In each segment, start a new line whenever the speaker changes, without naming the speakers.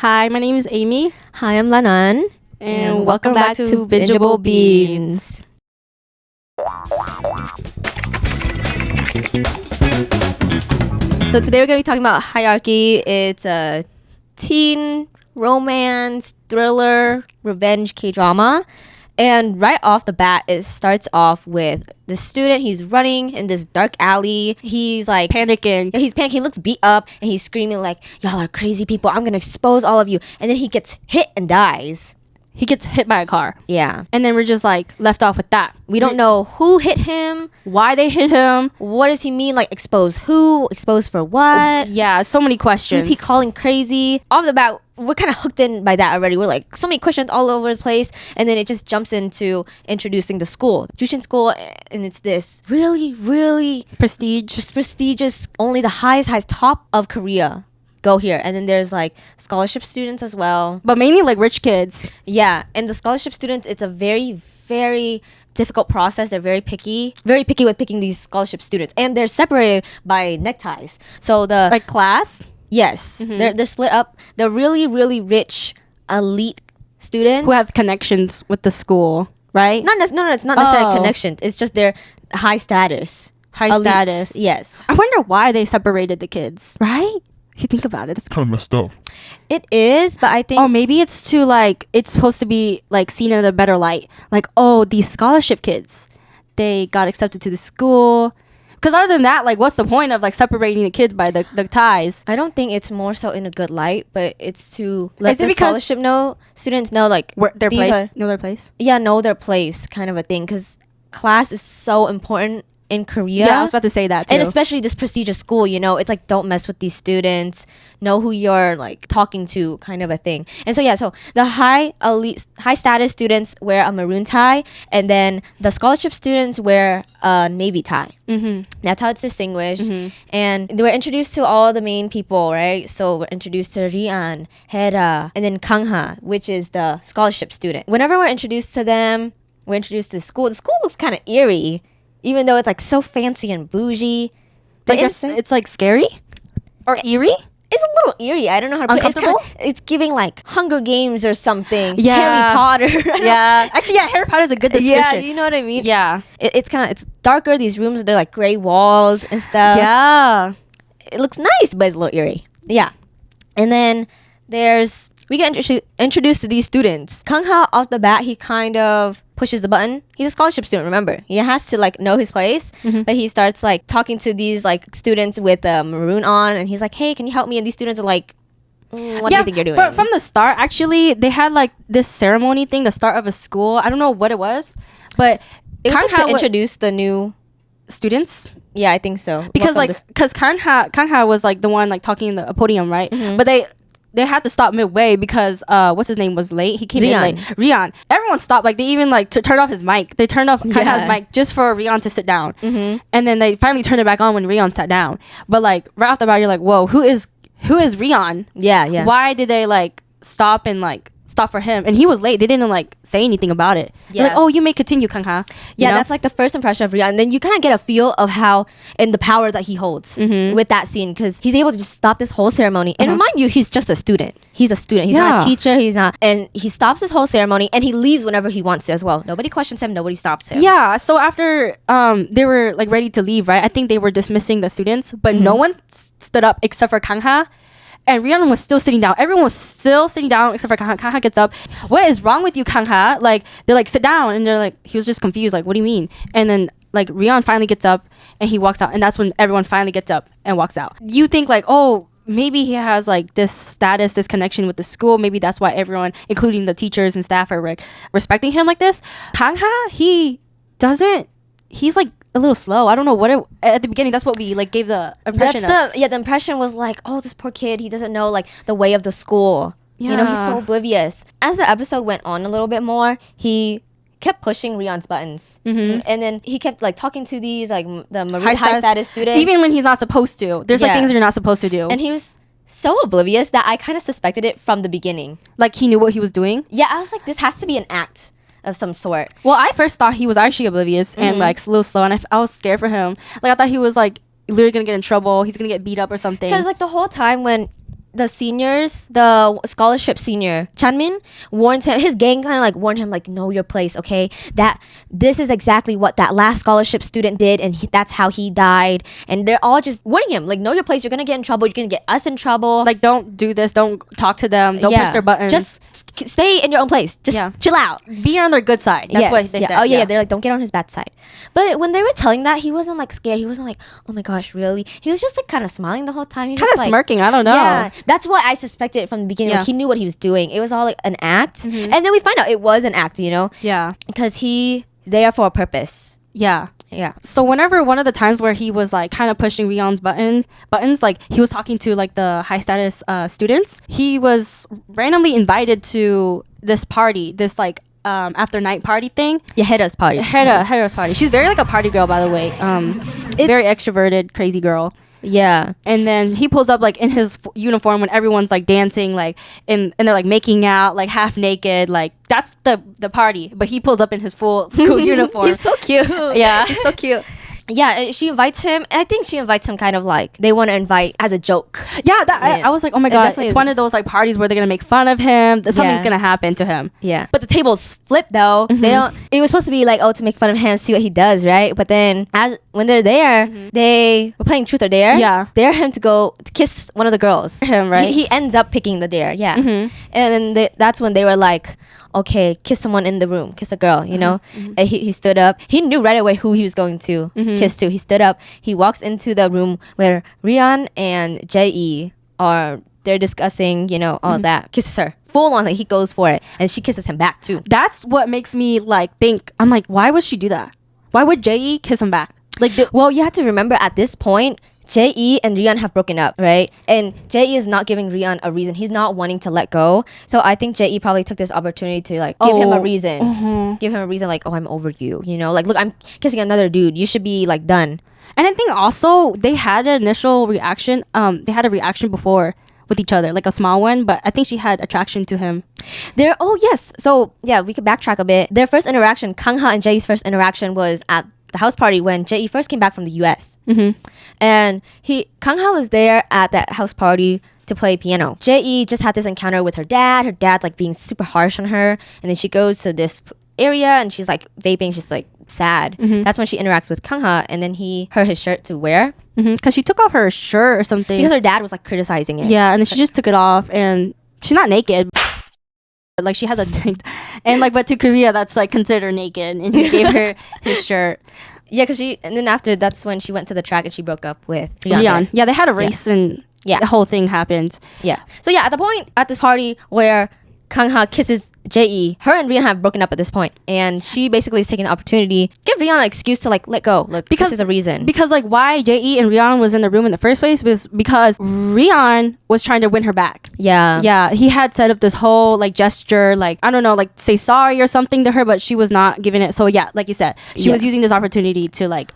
Hi, my name is Amy.
Hi, I'm Lanan.
And welcome back to Bingeable Beans.
So today we're going to be talking about Hierarchy. It's a teen romance, thriller, revenge K-drama. And right off the bat, it starts off with the student. He's running in this dark alley. He's like
Panicking.
Yeah, he's panicking. He looks beat up and he's screaming like, "Y'all are crazy people. I'm going to expose all of you." And then he gets hit and dies.
He gets hit by a car.
Yeah.
And then we're just like left off with that.
We don't know who hit him.
Why they hit him.
What does he mean? Like, expose who? Expose for what?
Yeah, so many questions.
Who's he calling crazy? Off the bat, we're kind of hooked in by that already. We're like, so many questions all over the place. And then it just jumps into introducing the school. Jushin School, and it's this really, really prestigious, only the highest top of Korea go here. And then there's like scholarship students as well.
But mainly like rich kids.
Yeah, and the scholarship students, it's a very, very difficult process. They're very picky with picking these scholarship students. And they're separated by neckties. So the...
Like class?
Yes, they're split up. The really, really rich, elite students
Who have connections with the school, right?
No, it's not necessarily connections. It's just their high status.
High status.
Yes.
I wonder why they separated the kids, right? If you think about it, it's
kind of messed up.
It is, but I think...
Or maybe it's to like, it's supposed to be like seen in a better light. Like, oh, these scholarship kids, they got accepted to the school. Because other than that, like, what's the point of like separating the kids by the ties?
I don't think it's more so in a good light, but it's to let the scholarship students know like
know their place.
Yeah, know their place, kind of a thing. Because class is so important in Korea.
Yeah, I was about to say that too.
And especially this prestigious school, you know, it's like, don't mess with these students. Know who you're like talking to, kind of a thing. And so the high status students wear a maroon tie, and then the scholarship students wear a navy tie. That's how it's distinguished. And we're introduced to all the main people, right? So we're introduced to Rian, Hera, and then Kangha, which is the scholarship student. Whenever we're introduced to them, we're introduced to the school. The school looks kind of eerie, even though it's like so fancy and bougie.
Like it's like scary or eerie.
It's a little eerie. I don't know how to put it.
Uncomfortable?
It's giving like Hunger Games or something.
Yeah.
Harry Potter.
Yeah. Actually, yeah, Harry Potter is a good description.
Yeah, you know what I mean?
Yeah.
It's darker. These rooms, they're like gray walls and stuff.
Yeah.
It looks nice, but it's a little eerie. Yeah. And then we get introduced to these students. Kangha, off the bat, he kind of pushes the button. He's a scholarship student, remember. He has to like know his place. But he starts like talking to these like students with a maroon on, and he's like, "Hey, can you help me?" And these students are like, what do you think you're doing?
From the start, actually, they had like this ceremony thing, the start of a school. I don't know what it was, but
it was to introduce the new
students.
Yeah, I think so.
Because Kangha was like the one like talking in the podium, right? But they had to stop midway because what's his name was late. He came in late. Rian. Everyone stopped. Like they even like turned off his mic. They turned off Kangha's mic just for Rian to sit down. And then they finally turned it back on when Rian sat down. But like right off the bat, you're like, whoa, who is Rian?
Yeah.
Why did they like stop for him? And he was late. They didn't like say anything about it. Yeah. Like, oh, you may continue, Kangha.
Yeah, that's like the first impression of Rian. And then you kind of get a feel of how and the power that he holds with that scene, because he's able to just stop this whole ceremony. And remind you, he's just a student. He's a student. He's not a teacher. And he stops this whole ceremony and he leaves whenever he wants to as well. Nobody questions him. Nobody stops him.
Yeah. So after they were like ready to leave, right? I think they were dismissing the students, but no one stood up except for Kangha. And Rihanna was still sitting down. Everyone was still sitting down except for Kangha. Kangha gets up. What is wrong with you, Kangha? Like, they're like, sit down. And they're like, he was just confused. Like, what do you mean? And then, like, Rihan finally gets up and he walks out. And that's when everyone finally gets up and walks out. You think, like, oh, maybe he has, like, this status, this connection with the school. Maybe that's why everyone, including the teachers and staff, are, like, respecting him like this. Kangha, he doesn't. He's, like, a little slow. I don't know what at the beginning. That's what we like gave the impression.
The impression was like, oh, this poor kid. He doesn't know like the way of the school. Yeah. You know, he's so oblivious. As the episode went on a little bit more, he kept pushing Rian's buttons, and then he kept like talking to these like the high status students,
even when he's not supposed to. There's like things you're not supposed to do,
and he was so oblivious that I kind of suspected it from the beginning.
Like he knew what he was doing.
Yeah, I was like, this has to be an act of some sort.
Well, I first thought he was actually oblivious and like a little slow, and I was scared for him. Like I thought he was like literally gonna get in trouble. He's gonna get beat up or something.
Because like the whole time when the seniors, the scholarship senior, Chanmin, warned him, his gang kind of like warned him, like, know your place, okay? That this is exactly what that last scholarship student did, and that's how he died. And they're all just warning him, like, know your place, you're gonna get in trouble, you're gonna get us in trouble.
Like, don't do this, don't talk to them, don't push their buttons.
Just stay in your own place. Just chill out.
Be on their good side. That's what they said.
Oh, yeah, they're like, don't get on his bad side. But when they were telling that, he wasn't like scared. He wasn't like, oh my gosh, really? He was just like kind of smiling the whole time. He's
kind of
like,
smirking, I don't know.
Yeah, that's what I suspected from the beginning. Like, he knew what he was doing. It was all like an act. And then we find out it was an act, you know?
Yeah.
Because there for a purpose.
Yeah.
Yeah.
So whenever one of the times where he was like kind of pushing Rion's buttons, like he was talking to like the high status students, he was randomly invited to this party, this like after night party thing.
Yeah, Heda's party.
Heda's party. She's very like a party girl, by the way. Very extroverted, crazy girl.
Yeah.
And then he pulls up like in his uniform when everyone's like dancing, like and they're like making out, like half naked, like that's the party. But he pulls up in his full school uniform.
He's so cute.
Yeah.
He's so cute. Yeah, she invites him. I think she invites him kind of like they want to invite as a joke.
Yeah, I was like, oh my god, it's one of those like parties where they're gonna make fun of him. Something's gonna happen to him.
Yeah, but the tables flip though. They don't. It was supposed to be like, oh, to make fun of him, see what he does, right? But then when they're there, they were playing truth or dare.
Yeah,
dare him to go to kiss one of the girls.
Him, right?
He ends up picking the dare. Yeah, and then that's when they were like, okay, kiss someone in the room, kiss a girl, you know? And he stood up. He knew right away who he was going to kiss to. He stood up. He walks into the room where Rian and Jae they're discussing, you know, all that. Kisses her. Full on, like he goes for it. And she kisses him back too.
That's what makes me like think, I'm like, why would she do that? Why would Jae kiss him back? Like,
well, you have to remember at this point, Jae and Rian have broken up, right? And Jae is not giving Rian a reason. He's not wanting to let go. So I think Jae probably took this opportunity to like give him a reason. Give him a reason like, oh, I'm over you. You know, like, look, I'm kissing another dude. You should be like done.
And I think also they had an initial reaction. They had a reaction before with each other, like a small one, but I think she had attraction to him.
Yes. So yeah, we could backtrack a bit. Their first interaction, Kangha and Jae's first interaction was at the house party when Jae first came back from the US. And Kangha was there at that house party to play piano. Jae just had this encounter with her dad. Her dad's like being super harsh on her, and then she goes to this area and she's like vaping. She's like sad. That's when she interacts with Kangha, and then he hurt his shirt to wear
because she took off her shirt or something
because her dad was like criticizing it.
Yeah, and then she just took it off, and she's not naked. Like she has a and like, but to Korea that's like considered naked, and he gave her his shirt.
Yeah, because and then after that's when she went to the track and she broke up with
Rian. Yeah, they had a race and the whole thing happened.
Yeah. So yeah, at the point at this party where Kangha kisses Jae, her and Rian have broken up at this point, and she basically is taking the opportunity, give Rian an excuse to like let go. Look, because this is a reason.
Because like why Jae and Rian was in the room in the first place was because Rian was trying to win her back. Yeah, he had set up this whole like gesture, like I don't know, like say sorry or something to her, but she was not giving it. So yeah, like you said, she was using this opportunity to like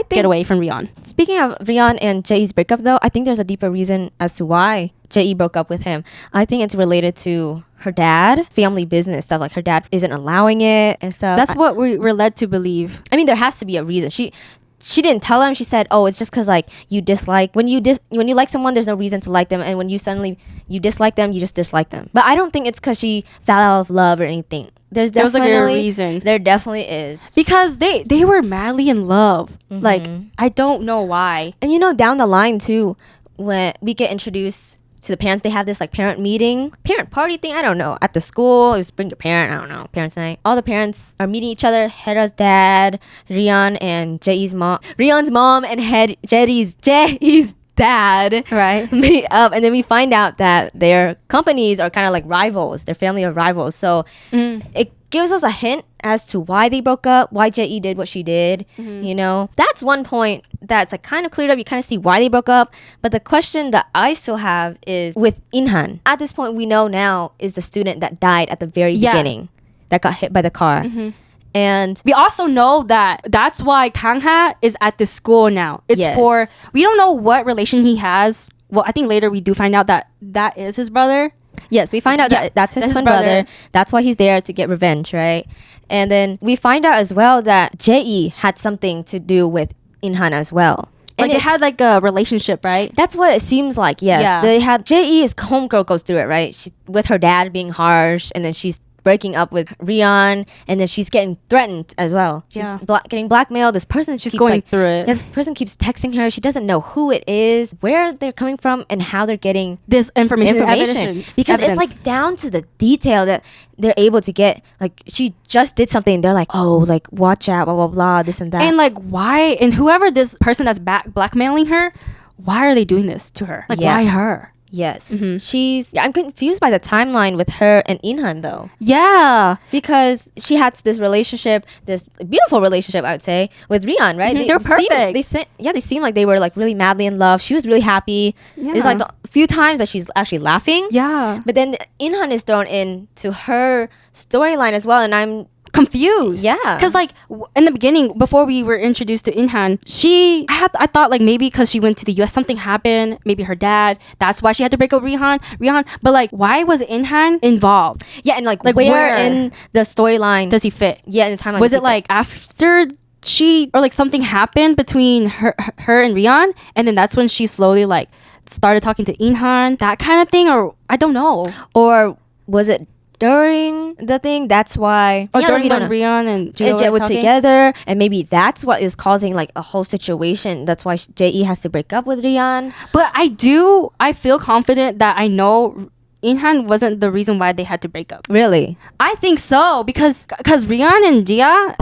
get away from Rian.
Speaking of Rian and Jae's breakup though, I think there's a deeper reason as to why Jae broke up with him. I think it's related to her dad, family business stuff. Like her dad isn't allowing it and stuff.
That's what we're led to believe.
I mean, there has to be a reason. She didn't tell him. She said, "Oh, it's just because like you dislike when you like someone, there's no reason to like them, and when you suddenly you dislike them, you just dislike them." But I don't think it's because she fell out of love or anything. There was like a reason. There definitely is,
because they were madly in love. Like I don't know why.
And you know, down the line too, when we get introduced to the parents, they have this like parent party thing, I don't know, at the school. It was bring your parent, I don't know, parents night. All the parents are meeting each other. Hera's dad, Rian and Jae's mom, Rian's mom and Jae's dad,
right,
meet up, and then we find out that their companies are kind of like rivals, their family are rivals. So it gives us a hint as to why they broke up, why Jae did what she did. You know, that's one point that's like kind of cleared up. You kind of see why they broke up. But the question that I still have is with Inhan. At this point, we know now is the student that died at the very beginning, that got hit by the car. And
we also know that that's why Kangha is at this school now. It's for, we don't know what relation he has. Well, I think later we do find out that that is his brother.
Yes, we find out that that's his twin brother. That's why he's there, to get revenge, right? And then we find out as well that Jae had something to do with Inhan as well.
Like they had like a relationship, right?
That's what it seems like. Yes,
Yeah.
they had. Jae's homegirl goes through it, right? She with her dad being harsh, and then she's breaking up with Rion, and then she's getting threatened as well. She's getting blackmailed. This person
She's going through it.
This person keeps texting her. She doesn't know who it is, where they're coming from, and how they're getting
This information.
Because it's like down to the detail that they're able to get. Like she just did something. They're like, oh, like watch out, blah blah blah, this and that.
And like why? And whoever this person that's blackmailing her, why are they doing this to her? Like why her?
Yes. I'm confused by the timeline with her and Inhan though.
Yeah.
Because she had this relationship, this beautiful relationship, I would say, with Rion, right?
They're perfect.
They seem like they were like really madly in love. She was really happy.
Yeah.
There's like a few times that she's actually laughing.
Yeah.
But then Inhan is thrown into her storyline as well, and I'm
confused.
Yeah.
Because like in the beginning, before we were introduced to Inhan, I thought like maybe because she went to the US, something happened. Maybe her dad. That's why she had to break up Rihan. But like, why was Inhan involved?
Yeah, and like where in the storyline
does he fit?
Yeah, in the timeline.
Was it like after or like something happened between her and Rihan, and then that's when she slowly like started talking to Inhan, that kind of thing, or I don't know.
Or was it during the thing? That's why.
Or during when Rion and Jet
were together, and maybe that's what is causing like a whole situation. That's why Jae has to break up with Rion.
But I feel confident that I know Inhan wasn't the reason why they had to break up.
Really?
I think so, because Rion and Jae,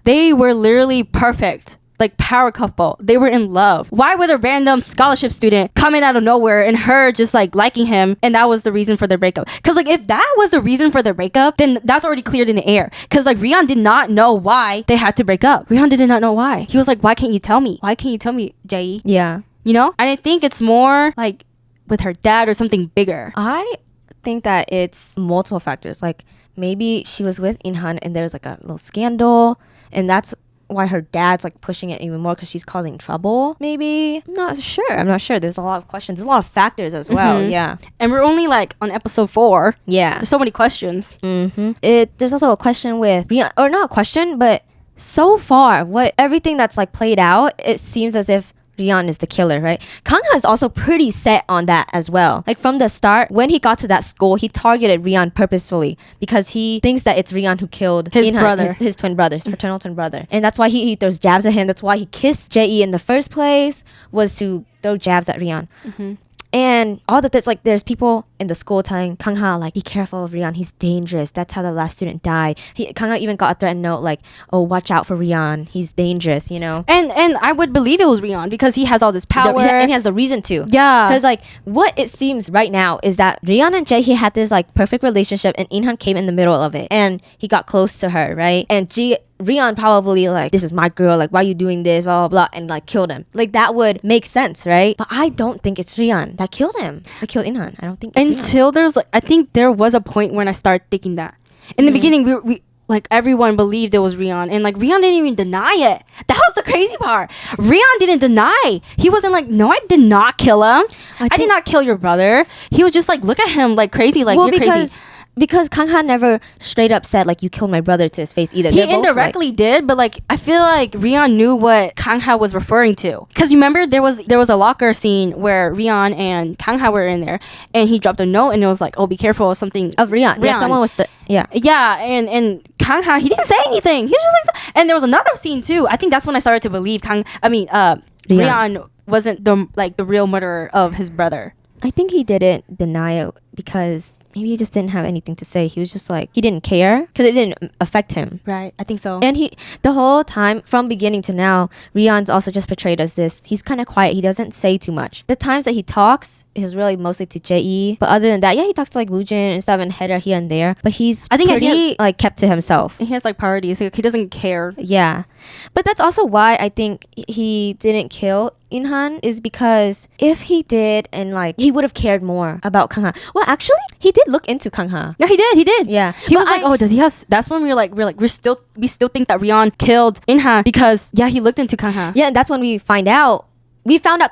they were literally perfect. Like power couple. They were in love. Why would a random scholarship student come in out of nowhere and her just like liking him, and that was the reason for their breakup? Because like if that was the reason for their breakup, then that's already cleared in the air. Because like Rion did not know why they had to break up. Rion did not know why. He was like, why can't you tell me? Why can't you tell me, Jae?
Yeah.
You know? And I think it's more like with her dad or something bigger.
I think that it's multiple factors. Like maybe she was with Inhan and there's like a little scandal, and that's why her dad's like pushing it even more because she's causing trouble. Maybe. I'm not sure. There's a lot of questions. There's a lot of factors as well. Yeah.
And we're only like on episode 4.
Yeah.
There's so many questions.
There's also a question with Rion, or not a question, but so far everything that's like played out, it seems as if Rion is the killer, right? Kangha is also pretty set on that as well. Like from the start, when he got to that school, he targeted Rion purposefully because he thinks that it's Rion who killed
his
Inhan,
brother,
his twin brother, his fraternal twin brother, and that's why he throws jabs at him. That's why he kissed Jae in the first place, was to throw jabs at Rion. And all that there's people in the school telling Kangha like, be careful of Rion, he's dangerous. That's how the last student died. Kangha even got a threatened note like, oh, watch out for Rion, he's dangerous, you know.
And I would believe it was Rion because he has all this power
and he has the reason to.
Yeah.
Because like what it seems right now is that Rion and Jae, he had this like perfect relationship, and Inhan came in the middle of it, and he got close to her, right? And Rion probably like, this is my girl, like why are you doing this, blah blah blah, and like killed him. Like that would make sense, right? But I don't think it's Rion that killed him. That killed Inhan. I don't think it's
until there's like, I think there was a point when I started thinking that. In the beginning we like everyone believed it was Rion, and like Rion didn't even deny it. That was the crazy part. Rion didn't deny. He wasn't like, no, I did not kill him. I did not kill your brother. He was just like, look at him like crazy, like you're crazy.
Because Kangha never straight up said like, you killed my brother to his face either.
He indirectly did, but like I feel like Rion knew what Kangha was referring to. Because you remember there was a locker scene where Rion and Kangha were in there, and he dropped a note and it was like, oh, be careful of something
of Rion. Yeah, someone was
and Kangha, he didn't say anything. He was just like, and there was another scene too. I think that's when I started to believe Rion wasn't the real murderer of his brother.
I think he didn't deny it because maybe he just didn't have anything to say. He was just like, he didn't care because it didn't affect him.
Right, I think so.
And the whole time, from beginning to now, Rion's also just portrayed as this. He's kind of quiet. He doesn't say too much. The times that he talks is really mostly to Jae. But other than that, yeah, he talks to like Woojin and stuff and Hedda here and there. But he's pretty like kept to himself.
He has like priorities. He doesn't care.
Yeah. But that's also why I think he didn't kill Inhan, is because if he did, and like he would have cared more about Kangha. Well, actually, he did look into Kangha.
Yeah, he did.
Yeah,
he was like, oh, does he have? That's when we still think that Rion killed Inhan because he looked into Kangha.
Yeah, and that's when we found out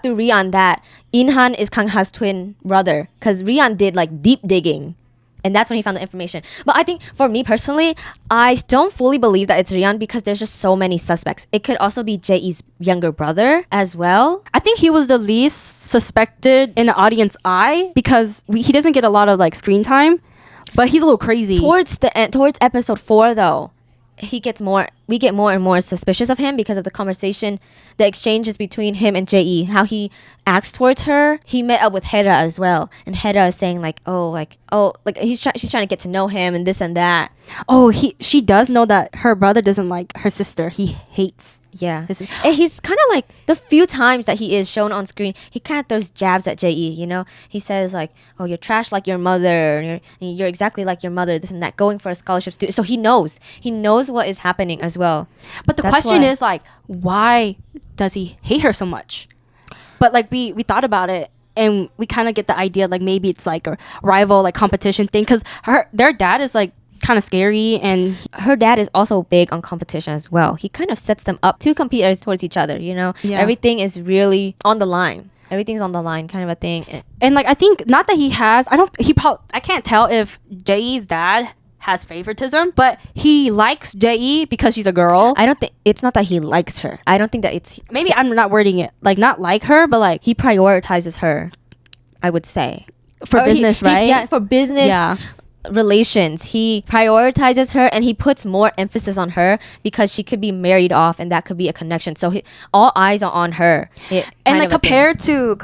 through Rion that Inhan is Kangha's twin brother, because Rion did like deep digging And that's when he found the information. But I think for me personally, I don't fully believe that it's Ryan because there's just so many suspects. It could also be Jae's younger brother as well.
I think he was the least suspected in the audience eye because he doesn't get a lot of like screen time, but he's a little crazy.
Towards the end, towards episode 4 though, we get more and more suspicious of him because of the conversation, the exchanges between him and Jae, how he acts towards her. He met up with Hera as well, and Hera is saying like she's trying to get to know him and this and that.
She does know that her brother doesn't like her sister. He hates.
Yeah. And he's kind of like, the few times that he is shown on screen, he kind of throws jabs at Jae, you know? He says like, oh, you're trash like your mother. You're exactly like your mother, this and that, going for a scholarship student. So he knows what is happening as well.
But the question is like, why does he hate her so much? But like we thought about it, and we kind of get the idea like maybe it's like a rival, like competition thing, because their dad is like kind of scary, and
her dad is also big on competition as well. He kind of sets them up to compete towards each other, you know?
Yeah.
Everything is really on the line. Everything's on the line kind of a thing.
And like I think not that he has, I can't tell if Jae's dad has favoritism, but he likes Jae because she's a girl.
I don't think it's not that he likes her. I don't think that it's,
maybe I'm not wording it like not like her, but like
he prioritizes her, I would say,
for business, right?
Yeah, for business. Yeah. Relations, he prioritizes her, and he puts more emphasis on her because she could be married off, and that could be a connection. So all eyes are on her.
And like compared to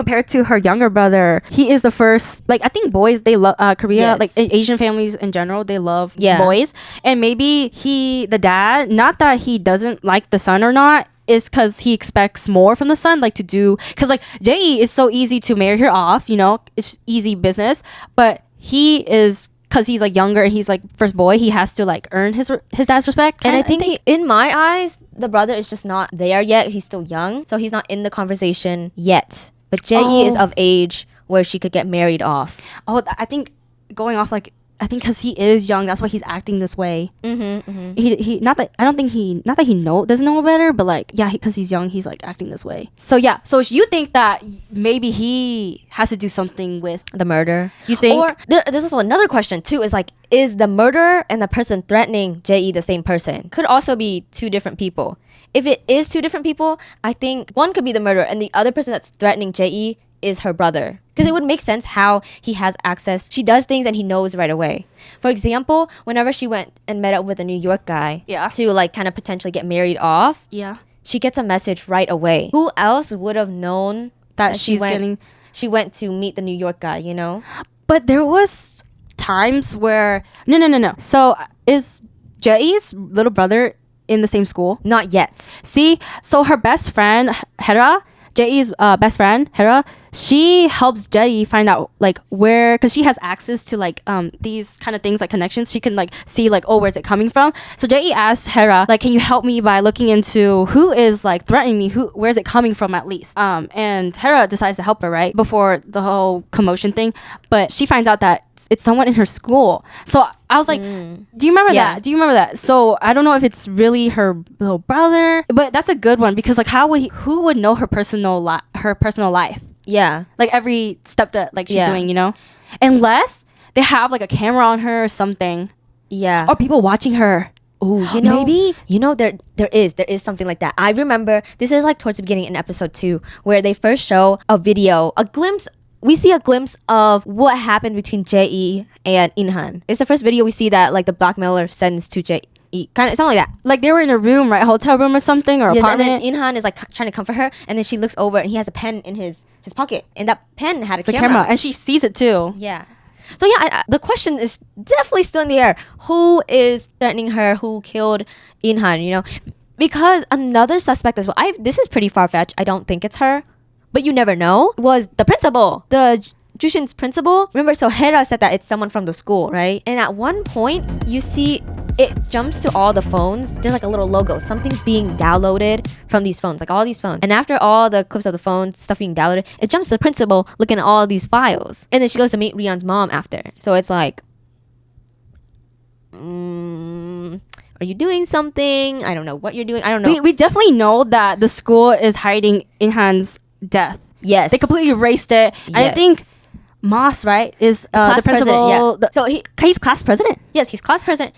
her younger brother, he is the first. Like I think boys, they love Korea. Yes. Like Asian families in general, they love boys. And maybe the dad, not that he doesn't like the son or not, is because he expects more from the son, like to do, because like Jae is so easy to marry her off, you know, it's easy business, but he is, because he's like younger and he's like first boy, he has to like earn his dad's respect.
And I think in my eyes, the brother is just not there yet. He's still young, so he's not in the conversation yet. But Jae is of age where she could get married off.
I think going off like, I think because he is young, that's why he's acting this way. He not that he doesn't know better, but like because he's young, he's like acting this way. So you think that maybe he has to do something with
the murder?
You think?
Or there's also another question too. Is like, is the murderer and the person threatening Jae the same person? Could also be two different people. If it is two different people, I think one could be the murderer, and the other person that's threatening Jae is her brother, because it would make sense how he has access. She does things and he knows right away. For example, whenever she went and met up with a New York guy to like kind of potentially get married off, she gets a message right away. Who else would have known that she went to meet the New York guy, you know?
But there was times where no. So is Jae's little brother in the same school?
Not yet.
See, so her best friend Hera, Jae's best friend Hera, she helps Jae find out like where, because she has access to like these kind of things like connections. She can like see like, oh, where's it coming from? So Jae asks Hera like, can you help me by looking into who is like threatening me, where's it coming from at least? And Hera decides to help her right before the whole commotion thing, but she finds out that it's someone in her school. So I was like, do you remember that? Do you remember that? So I don't know if it's really her little brother, but that's a good one, because like who would know her personal life?
Yeah,
like every step that like she's doing, you know, unless they have like a camera on her or something. Yeah, or people watching her.
Oh, you know, maybe, you know, there is something like that. I remember this is like towards the beginning in episode 2, where they first show a video, we see a glimpse of what happened between Jae and Inhan. It's the first video we see that like the blackmailer sends to Jae. Kind of something like that.
Like they were in a room, right? A hotel room or something, or apartment.
And then Inhan is like trying to comfort her, and then she looks over and he has a pen in his pocket, and that pen had a camera,
and she sees it too.
Yeah. So yeah, the question is definitely still in the air. Who is threatening her? Who killed Inhan? You know, because another suspect as well. This is pretty far fetched. I don't think it's her, but you never know. Was the principal, the Jushin's principal? Remember, so Hera said that it's someone from the school, right? And at one point, you see it jumps to all the phones. There's like a little logo. Something's being downloaded from these phones, like all these phones. And after all the clips of the phone, stuff being downloaded, it jumps to the principal looking at all these files. And then she goes to meet Rion's mom after. So it's like, are you doing something? I don't know what you're doing. I don't know.
We definitely know that the school is hiding Inhan's death.
Yes.
They completely erased it. Yes. And I think Moss, right, is the
class
principal.
president, yeah. So
he's class president.
yes, he's class president.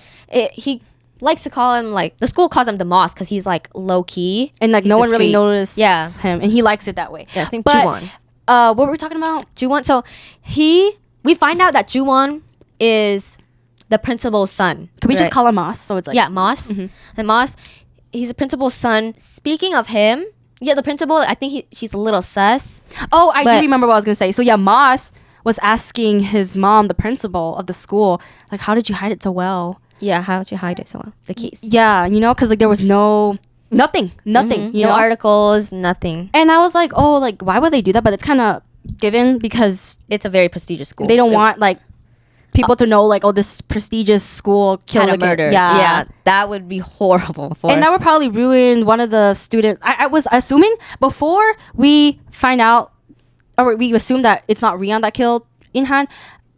He likes to call him, like, the school calls him the Moss because he's like low key
And like
he's
no one really
discreet.
noticed him, and he likes it that way.
Yeah, his name's
But
Juwon.
what were we talking about?
Juwon. So we find out that Juwon is the principal's son.
Could we just
right?
call him Moss? So it's like
Yeah, Moss. And Moss, he's the principal's son. Speaking of him, yeah, the principal, I think she's a little sus.
Oh, I do
But-
remember what I was gonna say. So yeah, Moss was asking his mom, the principal of the school, like, how did you hide it so well?
Yeah, how'd you hide it so well? The keys.
Yeah, you know, because like there was nothing, you
no
know.
articles, nothing.
And I was like, oh, like why would they do that? But it's kind of given because
It's a very prestigious school.
they don't want like people to know like, oh, this prestigious school killed
kind
a
of
kid.
murder.
Yeah.
That would be horrible.
And that would probably ruin one of the students. I was assuming before we find out, or we assume that it's not Rian that killed Inhan.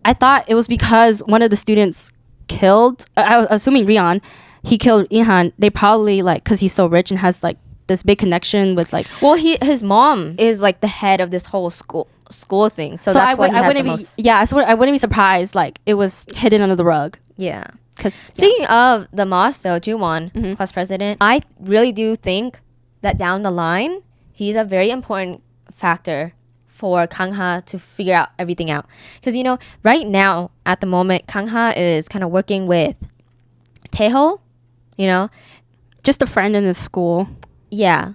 I thought it was because one of the students killed. I was assuming Rian, he killed Inhan. They probably like because he's so rich and has like this big connection with like.
well, his mom is like the head of this whole school thing. So that's why he has
wouldn't
the
be
most.
So I wouldn't be surprised like it was hidden under the rug.
Yeah.
Because
Speaking of the Moss, though, Juwon, class president, I really do think that down the line, he's a very important factor for Kangha to figure out everything out. Because, you know, right now, at the moment, Kangha is kind of working with Taeho, you know?
just a friend in the school.
Yeah.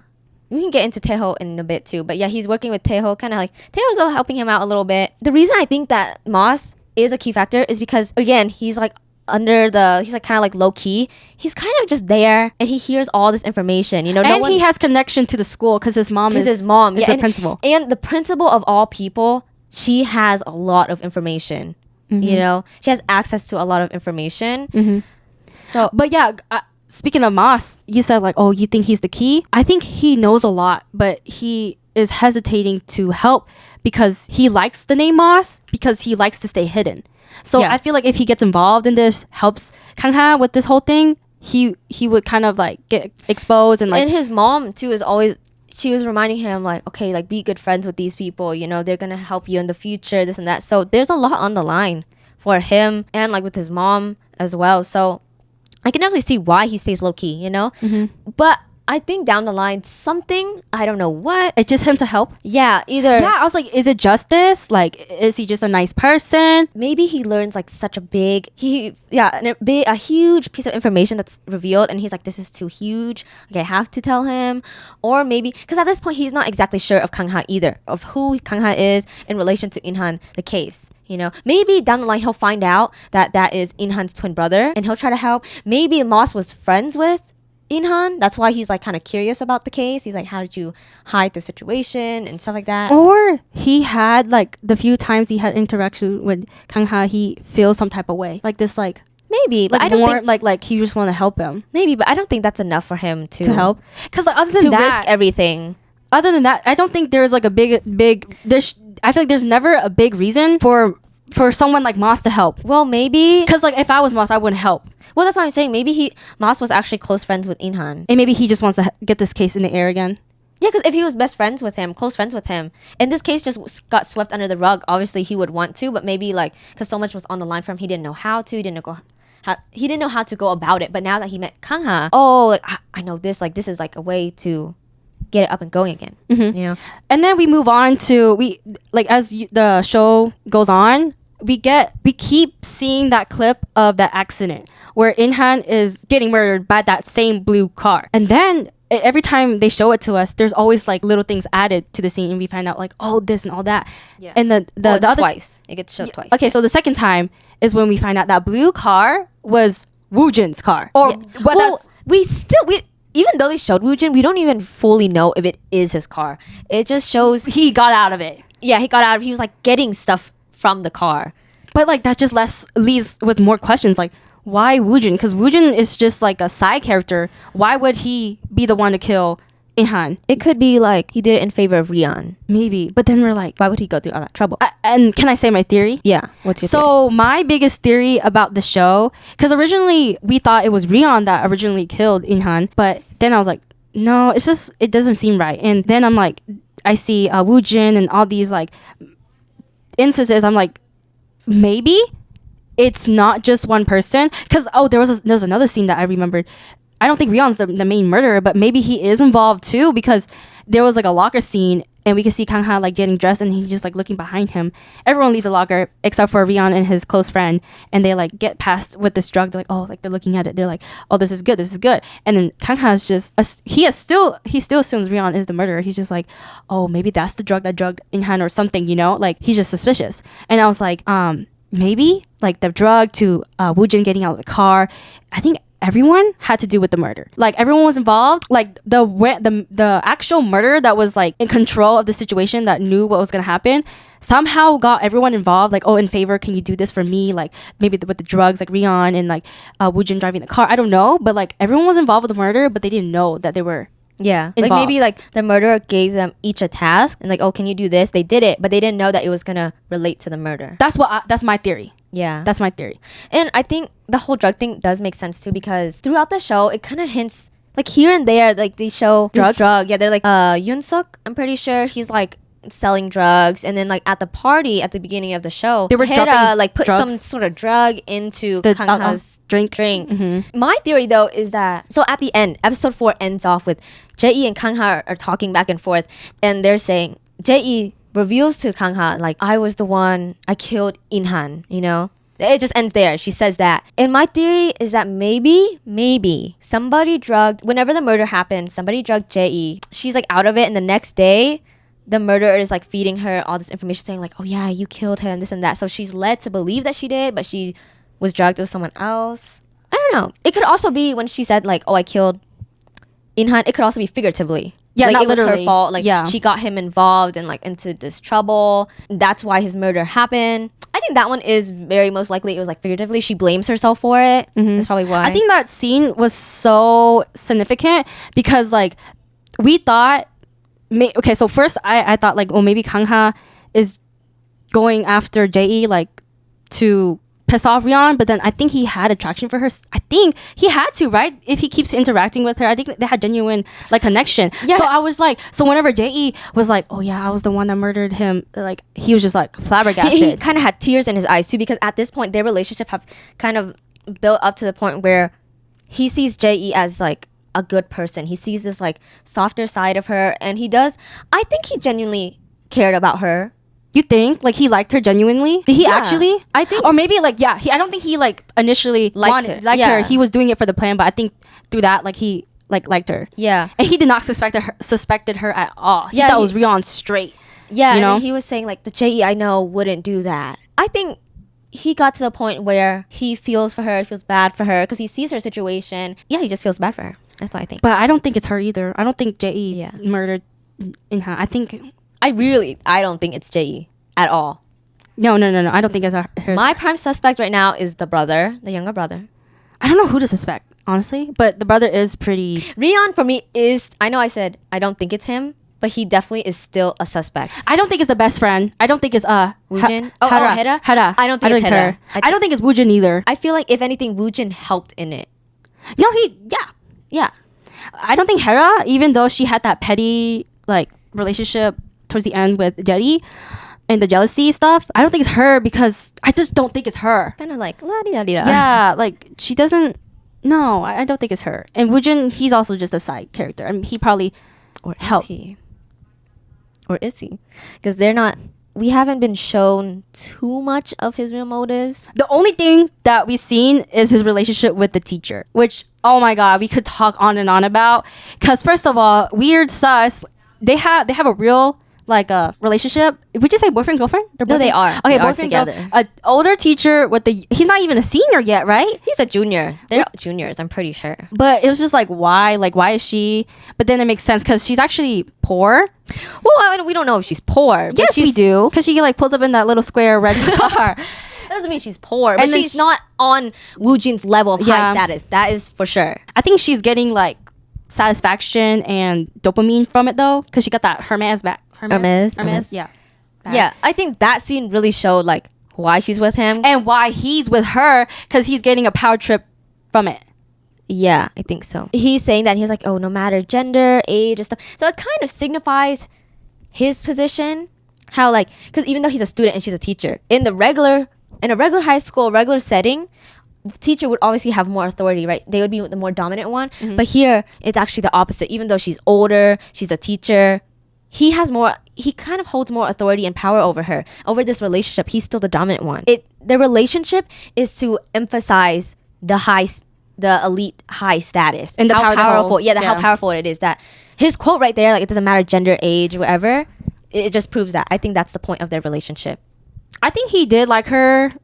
We can get into Taeho in a bit, too. But, yeah, he's working with Taeho, kind of like, Taeho's helping him out a little bit. The reason I think that Moss is a key factor is because, again, he's like, he's like kind of like low key. He's kind of just there and he hears all this information, you know.
And he has connection to the school because his mom is the principal.
And the principal of all people, she has a lot of information. You know, she has access to a lot of information. So,
But yeah, speaking of Moss, you said like, oh, you think he's the key? I think he knows a lot, but he is hesitating to help because he likes the name Moss because he likes to stay hidden. So
Yeah.
I feel like if he gets involved in this, helps Kangha with this whole thing, he would kind of like get exposed and like.
and his mom too is always, she was reminding him like, okay, like be good friends with these people, you know, they're gonna help you in the future, this and that. So there's a lot on the line for him and like with his mom as well. So I can definitely see why he stays low key, you know. But I think down the line, something, I don't know what.
it's just him to help.
Yeah, either.
Yeah, I was like, is it justice? Like, is he just a nice person?
Maybe he learns like such a a huge piece of information that's revealed, and he's like, this is too huge. Okay, I have to tell him. Or maybe, because at this point, he's not exactly sure of Kangha either, of who Kangha is in relation to Inhan, the case. You know, maybe down the line he'll find out that is Inhan's twin brother, and he'll try to help. Maybe Moss was friends with Inhan. That's why he's like kind of curious about the case. He's like, how did you hide the situation and stuff like that?
Or he had like the few times he had interaction with Kangha, he feels some type of way, like this, like
Maybe, but
like
I don't
more
think
like he just want to help him
maybe, but I don't think that's enough for him
to help. Because like, other than
to
that,
risk everything.
other than that, I don't think there's like a big. I feel like there's never a big reason for someone like Moss to help.
Well, maybe.
Because like if I was Moss, I wouldn't help.
Well, that's what I'm saying. Maybe Moss was actually close friends with Inhan.
And maybe he just wants to get this case in the air again.
Yeah, because if he was close friends with him, and this case just got swept under the rug, obviously he would want to, but maybe like because so much was on the line for him, he didn't know how to. He didn't know how to go about it. But now that he met Kangha, like, I know this. Like this is like a way to get it up and going again. You know.
And then we move on to the show goes on, we keep seeing that clip of that accident where Inhan is getting murdered by that same blue car. And then every time they show it to us, there's always like little things added to the scene, and we find out like, oh, this and all that.
Yeah.
And the other
twice. It gets showed twice.
Okay, so the second time is when we find out that blue car was Woojin's car. Or
even though they showed Woojin, we don't even fully know if it is his car. It just shows
he got out of it.
Yeah, he got out of. He was like getting stuff from the car.
But like that just leaves with more questions, like why Woojin? Because Woojin is just like a side character. Why would he be the one to kill Inhan?
It could be like he did it in favor of Rian.
Maybe. But then we're like,
why would he go through all that trouble?
And can I say my theory?
Yeah. What's your
theory? My biggest theory about the show, because originally we thought it was Rian that originally killed Inhan, but then I was like, no, it doesn't seem right. And then I'm like, I see Woojin and all these like instances, I'm like, maybe it's not just one person. Because there was another scene that I remembered. I don't think Rion's the main murderer, but maybe he is involved too, because there was like a locker scene and we could see Kang-ha like getting dressed and he's just like looking behind him. Everyone leaves the locker except for Rion and his close friend, and they like get past with this drug. They're like, oh, like they're looking at it. They're like, oh, this is good. And then Kang-ha is just he still assumes Rion is the murderer. He's just like, oh, maybe that's the drug that drugged In-han or something, you know? Like he's just suspicious. And I was like, maybe like the drug to Woo-jin getting out of the car. I think everyone had to do with the murder. Like everyone was involved. Like the actual murderer that was like in control of the situation, that knew what was gonna happen, somehow got everyone involved. Like, oh, in favor, can you do this for me? Like maybe with the drugs, like Rion and like Woo-jin driving the car. I don't know, but like everyone was involved with the murder, but they didn't know that they were.
Yeah,
involved.
like maybe like the murderer gave them each a task and like, oh, can you do this? They did it, but they didn't know that it was gonna relate to the murder.
That's my theory.
Yeah,
that's my theory.
And I think the whole drug thing does make sense too, because throughout the show it kind of hints like here and there, like they show this drug. Yeah, they're like Yoon-suk, I'm pretty sure he's like selling drugs, and then like at the party at the beginning of the show,
they were
Hera like put
drugs.
some sort of drug into
the
Kang-ha's
drink.
Mm-hmm. My theory though is that, so at the end, episode 4 ends off with Jae and Kang-ha are talking back and forth, and they're saying, Jae reveals to Kang-ha like, I was the one, I killed In-han, you know. It just ends there. She says that. And my theory is that maybe somebody drugged, whenever the murder happened, somebody drugged Jae. She's like out of it, and the next day the murderer is like feeding her all this information saying like, oh yeah, you killed him, this and that. So she's led to believe that she did, but she was drugged with someone else. I don't know. It could also be when she said like, oh, I killed In-han, it could also be figuratively.
Yeah,
like
not
it was
literally.
her fault. Like she got him involved and like into this trouble. That's why his murder happened. I think that one is very most likely it was like figuratively. She blames herself for it. Mm-hmm. That's probably why.
I think that scene was so significant because like we thought, okay, so first I thought like, well, maybe Kang-ha is going after Jae like to piss off Rion, but then I think he had attraction for her. I think he had to, right? If he keeps interacting with her, I think they had genuine like connection. Yeah. So I was like, so whenever Jae was like, oh yeah, I was the one that murdered him, like he was just like flabbergasted.
He kind of had tears in his eyes too, because at this point their relationship have kind of built up to the point where he sees Jae as like a good person. He sees this like softer side of her, and I think he genuinely cared about her.
You think like he liked her genuinely? Did he actually?
I think,
or maybe like I don't think he like initially liked her. He was doing it for the plan, but I think through that like he like liked her.
Yeah,
and he did not suspected her at all. He thought it was Rion straight.
Yeah, you know, and he was saying like the Jae I know wouldn't do that. I think he got to the point where he feels for her, feels bad for her because he sees her situation. Yeah, he just feels bad for her. That's what I think.
But I don't think it's her either. I don't think Jae murdered In-han. I
don't think it's Jae at all.
No. I don't think it's her.
My prime suspect right now is the brother, the younger brother.
I don't know who to suspect, honestly, but the brother is pretty.
Rion for me is, I know I said I don't think it's him, but he definitely is still a suspect.
I don't think it's the best friend. I don't think it's
Woo-jin.
Hera.
I don't think it's
her. I don't think it's Woo-jin either.
I feel like if anything, Woo-jin helped in it.
No,
yeah.
I don't think Hera, even though she had that petty like relationship towards the end with Jetty and the jealousy stuff, I don't think it's her, because I just don't think it's her.
Kind of like la-di-da-di-da.
Yeah, like she doesn't. No, I don't think it's her. And Woo-jin, he's also just a side character. I mean, he probably helped.
Or is he? Because we haven't been shown too much of his real motives.
The only thing that we've seen is his relationship with the teacher, which, oh my god, we could talk on and on about. Because first of all, weird sus, they have a real like a relationship. Would you say boyfriend girlfriend?
No, they are.
Okay,
they
boyfriend
together.
An older teacher with he's not even a senior yet, right?
He's a junior. They're juniors, I'm pretty sure.
But it was just like, why? Like, why is she? But then it makes sense because she's actually poor.
Well, we don't know if she's poor.
Yes, we do. Because she like pulls up in that little square red car.
That doesn't mean she's poor, but she's not on Woo-jin's level of high status. That is for sure.
I think she's getting like satisfaction and dopamine from it though, because she got that Hermes back. Hermes. Yeah. Back.
Yeah, I think that scene really showed like why she's with him
and why he's with her, because he's getting a power trip from it.
Yeah, I think so. He's saying that he's like, oh, no matter gender, age, and stuff. So it kind of signifies his position. how like, because even though he's a student and she's a teacher, in a regular high school, regular setting, the teacher would obviously have more authority, right? They would be the more dominant one. But here it's actually the opposite. Even though she's older, she's a teacher, he kind of holds more authority and power over her. Over this relationship, he's still the dominant one. The relationship is to emphasize the elite high status
and
how powerful how powerful it is. That his quote right there, like, it doesn't matter gender, age, whatever, it just proves that. I think that's the point of their relationship.
I think he did like her,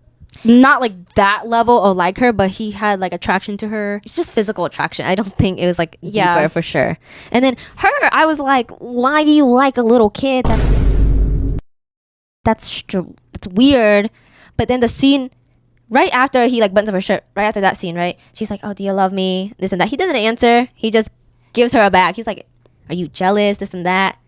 not like that level of like her, but he had like attraction to her.
It's just physical attraction. I don't think it was like deeper for sure. And then her, I was like, why do you like a little kid? That's weird. But then the scene right after he like buttons up her shirt, right after that scene, right? She's like, oh, do you love me? This and that. He doesn't answer. He just gives her a bag. He's like, are you jealous? This and that.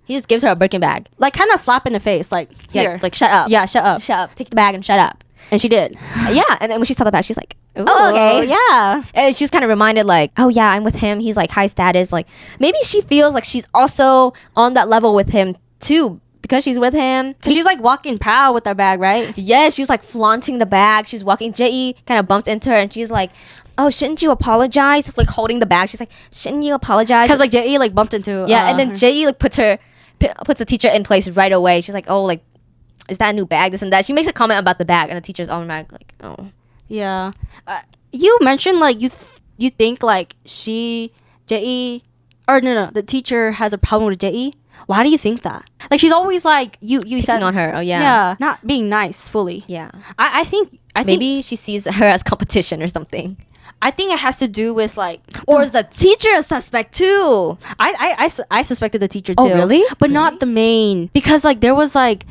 He just gives her a Birkin bag.
Like, kind of slap in the face. Like, here.
Like, shut up.
Yeah, shut up.
Shut up. Take the bag and shut up.
And she did.
Yeah. And then when she saw the bag, she's like,
Ooh,
oh, okay.
Yeah.
And she's kind of reminded, like, oh, yeah, I'm with him. He's, like, high status. Like, maybe she feels like she's also on that level with him, too, because she's with him.
Because she's, like, walking proud with her bag, right?
Yes, she's, like, flaunting the bag. She's walking. Jae kind of bumps into her, and she's like, oh, shouldn't you apologize? Like, holding the bag. She's like, shouldn't you apologize?
Because, like, Jae, like, bumped into
and then Jae, like, puts the teacher in place right away. She's like, oh, like, is that a new bag? This and that. She makes a comment about the bag, and the teacher's automatic like, oh.
Yeah. You mentioned, like, you think, like, the teacher has a problem with Jae. Why do you think that? Like, she's always, like, you said
on her. Oh, yeah.
Yeah. Not being nice fully.
Yeah.
I think
maybe she sees her as competition or something.
I think it has to do with, like...
Or is the teacher a suspect, too?
I suspected the teacher, too.
Oh, really?
But not the main. Because, like, there was, like...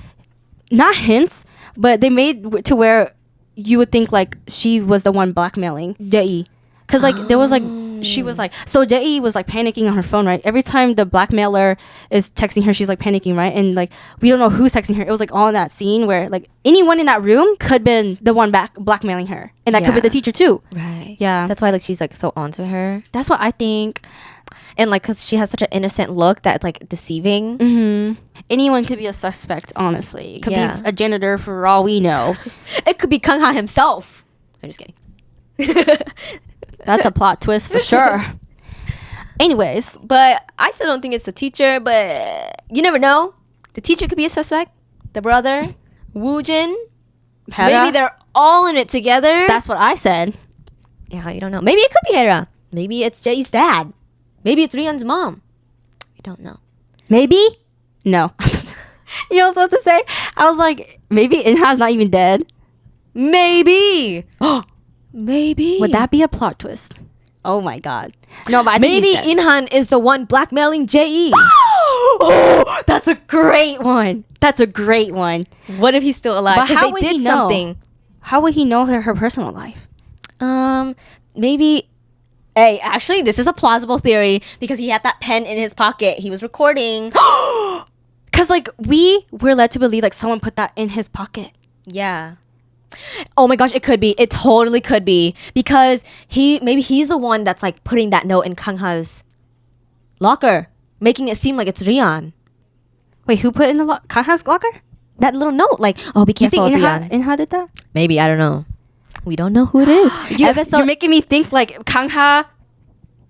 Not hints, but they made to where you would think, like, she was the one blackmailing Jae. Because, like, there was, like... She was, like... So, Jae was, like, panicking on her phone, right? Every time the blackmailer is texting her, she's, like, panicking, right? And, like, we don't know who's texting her. It was, like, all in that scene where, like, anyone in that room could have been the one blackmailing her. And that could be the teacher, too.
Right.
Yeah.
That's why, like, she's, like, so onto her.
That's what I think.
And, like, because she has such an innocent look that it's, like, deceiving.
Mm-hmm. Anyone could be a suspect, honestly. It could be a janitor for all we know.
It could be Kang Ha himself. I'm just kidding.
That's a plot twist for sure. Anyways.
But I still don't think it's the teacher, but you never know. The teacher could be a suspect. The brother. Woojin. Maybe they're all in it together.
That's what I said.
Yeah, you don't know. Maybe it could be Hera. Maybe it's Jae's dad. Maybe it's Ryeon's mom. I don't know.
Maybe? No. You know what I was about to say? I was like, maybe Inha's not even dead.
Maybe. Maybe.
Would that be a plot twist? Oh my god. No, but I think
maybe Inhan is the one blackmailing Jae.
Oh, that's a great one. That's a great one.
What if he's still alive?
But how would
he know something?
How would he know her personal life?
Maybe. Hey, actually, this is a plausible theory because he had that pen in his pocket. He was recording.
Because, like, we were led to believe, like, someone put that in his pocket.
Yeah. Oh my gosh, it could be. It totally could be. Because maybe he's the one that's, like, putting that note in Kang Ha's locker, making it seem like it's Ryeon.
Wait, who put in the Kang Ha's locker?
That little note, like, oh, be careful of Ryeon.
Inha did that?
Maybe, I don't know. We don't know who it is.
You're making me think, like, Kang Ha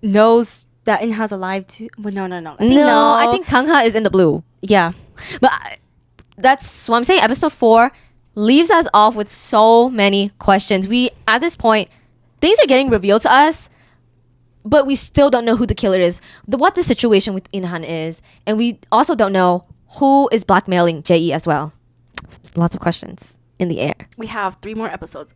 knows that Inha's alive too. But no.
I think Kang Ha is in the blue.
Yeah.
But that's what I'm saying. Episode 4 leaves us off with so many questions. At this point, things are getting revealed to us, but we still don't know who the killer is, what the situation with Inhan is, and we also don't know who is blackmailing Jae as well. Lots of questions in the air.
We have 3 more episodes.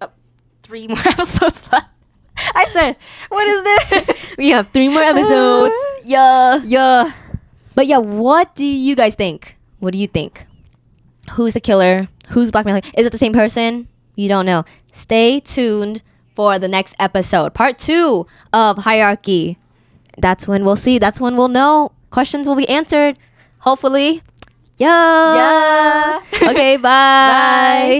3 more episodes left. I said, what is this?
We have 3 more episodes. Yeah. But yeah, what do you guys think? What do you think? Who's the killer? Who's blackmailing? Is it the same person? You don't know. Stay tuned for the next episode, part 2 of Hierarchy. That's when we'll see. That's when we'll know. Questions will be answered. Hopefully. Yeah.
Yeah.
Okay, bye.
Bye.